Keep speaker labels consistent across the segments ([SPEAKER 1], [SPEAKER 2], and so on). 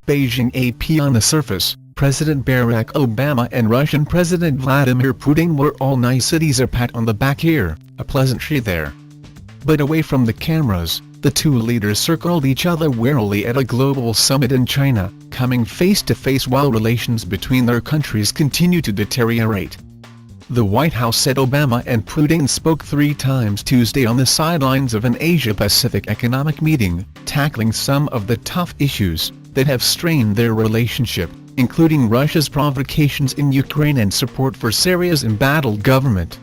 [SPEAKER 1] Beijing AP. On the surface, President Barack Obama and Russian President Vladimir Putin were all niceties, a pat on the back here, a pleasantry there. But away from the cameras, the two leaders circled each other warily at a global summit in China, coming face to face while relations between their countries continue to deteriorate. The White House said Obama and Putin spoke 3 times Tuesday on the sidelines of an Asia-Pacific economic meeting, tackling some of the tough issues that have strained their relationship, including Russia's provocations in Ukraine and support for Syria's embattled government.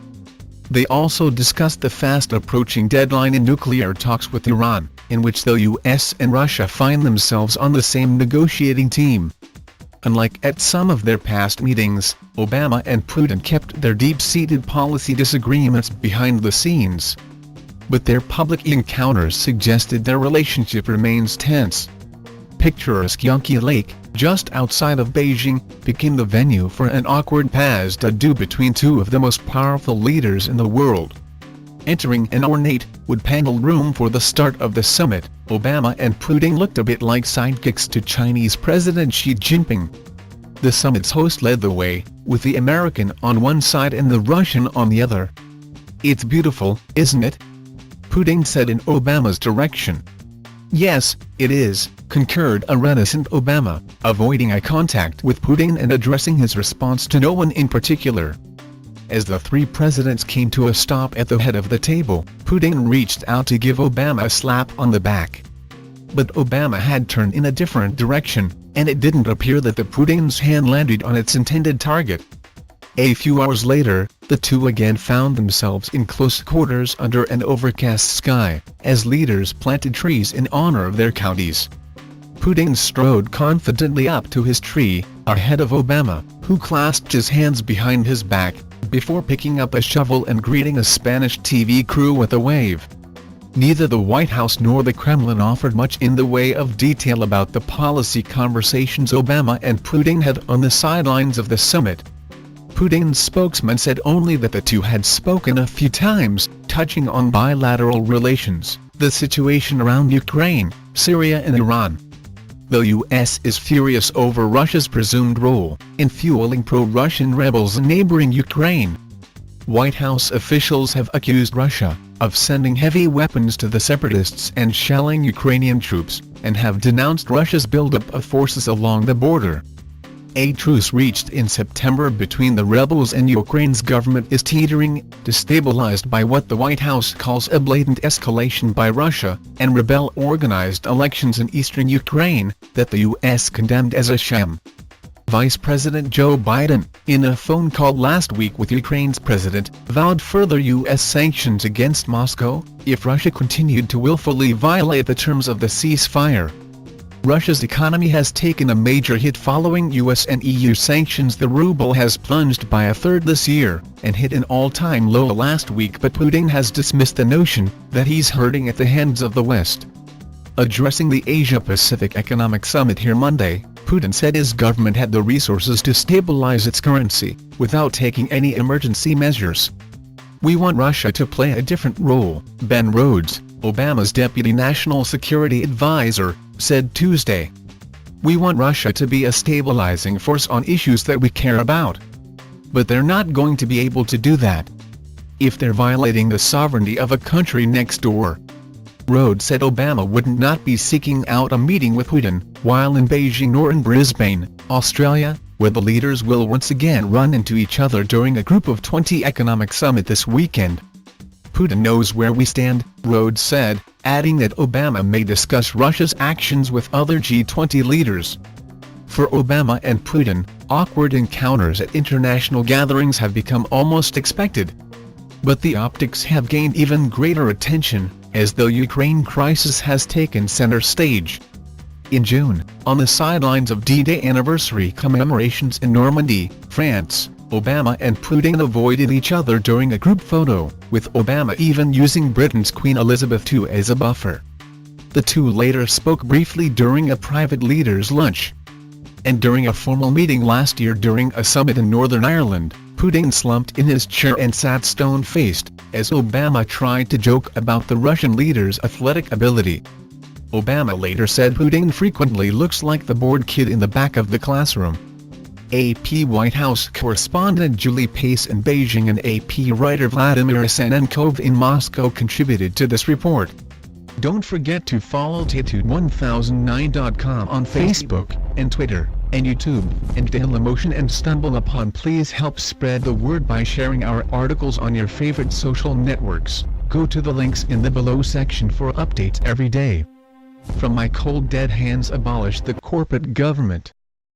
[SPEAKER 1] They also discussed the fast-approaching deadline in nuclear talks with Iran, in which the US and Russia find themselves on the same negotiating team. Unlike at some of their past meetings, Obama and Putin kept their deep-seated policy disagreements behind the scenes. But their public encounters suggested their relationship remains tense. Picturesque Yangtze Lake, just outside of Beijing, became the venue for an awkward pas-de-deux between two of the most powerful leaders in the world. Entering an ornate, wood-paneled room for the start of the summit, Obama and Putin looked a bit like sidekicks to Chinese President Xi Jinping. The summit's host led the way, with the American on one side and the Russian on the other. "It's beautiful, isn't it?" Putin said in Obama's direction. "Yes, it is," concurred a reticent Obama, avoiding eye contact with Putin and addressing his response to no one in particular. As the 3 presidents came to a stop at the head of the table, Putin reached out to give Obama a slap on the back. But Obama had turned in a different direction, and it didn't appear that the Putin's hand landed on its intended target. A few hours later, the two again found themselves in close quarters under an overcast sky, as leaders planted trees in honor of their counties. Putin strode confidently up to his tree, ahead of Obama, who clasped his hands behind his back, before picking up a shovel and greeting a Spanish TV crew with a wave. Neither the White House nor the Kremlin offered much in the way of detail about the policy conversations Obama and Putin had on the sidelines of the summit. Putin's spokesman said only that the two had spoken a few times, touching on bilateral relations, the situation around Ukraine, Syria and Iran. The US is furious over Russia's presumed role in fueling pro-Russian rebels in neighboring Ukraine. White House officials have accused Russia of sending heavy weapons to the separatists and shelling Ukrainian troops, and have denounced Russia's buildup of forces along the border. A truce reached in September between the rebels and Ukraine's government is teetering, destabilized by what the White House calls a blatant escalation by Russia, and rebel-organized elections in eastern Ukraine, that the U.S. condemned as a sham. Vice President Joe Biden, in a phone call last week with Ukraine's president, vowed further U.S. sanctions against Moscow if Russia continued to willfully violate the terms of the ceasefire. Russia's economy has taken a major hit following US and EU sanctions. The ruble has plunged by a third this year, and hit an all-time low last week, but Putin has dismissed the notion that he's hurting at the hands of the West. Addressing the Asia-Pacific Economic Summit here Monday, Putin said his government had the resources to stabilize its currency, without taking any emergency measures. "We want Russia to play a different role," Ben Rhodes, Obama's deputy national security advisor, said Tuesday. "We want Russia to be a stabilizing force on issues that we care about. But they're not going to be able to do that if they're violating the sovereignty of a country next door." Rhodes said Obama would not be seeking out a meeting with Putin while in Beijing nor in Brisbane, Australia, where the leaders will once again run into each other during a Group of 20 economic summit this weekend. "Putin knows where we stand," Rhodes said, adding that Obama may discuss Russia's actions with other G20 leaders. For Obama and Putin, awkward encounters at international gatherings have become almost expected. But the optics have gained even greater attention, as the Ukraine crisis has taken center stage. In June, on the sidelines of D-Day anniversary commemorations in Normandy, France, Obama and Putin avoided each other during a group photo, with Obama even using Britain's Queen Elizabeth II as a buffer. The two later spoke briefly during a private leaders' lunch. And during a formal meeting last year during a summit in Northern Ireland, Putin slumped in his chair and sat stone-faced, as Obama tried to joke about the Russian leader's athletic ability. Obama later said Putin frequently looks like the bored kid in the back of the classroom. AP White House correspondent Julie Pace in Beijing and AP writer Vladimir Sanenkov in Moscow contributed to this report. Don't forget to follow Tattoo1009.com on Facebook and Twitter and YouTube, and Dailymotion and Stumble Upon. Please help spread the word by sharing our articles on your favorite social networks. Go to the links in the below section for updates every day. From my cold dead hands, abolish the corporate government.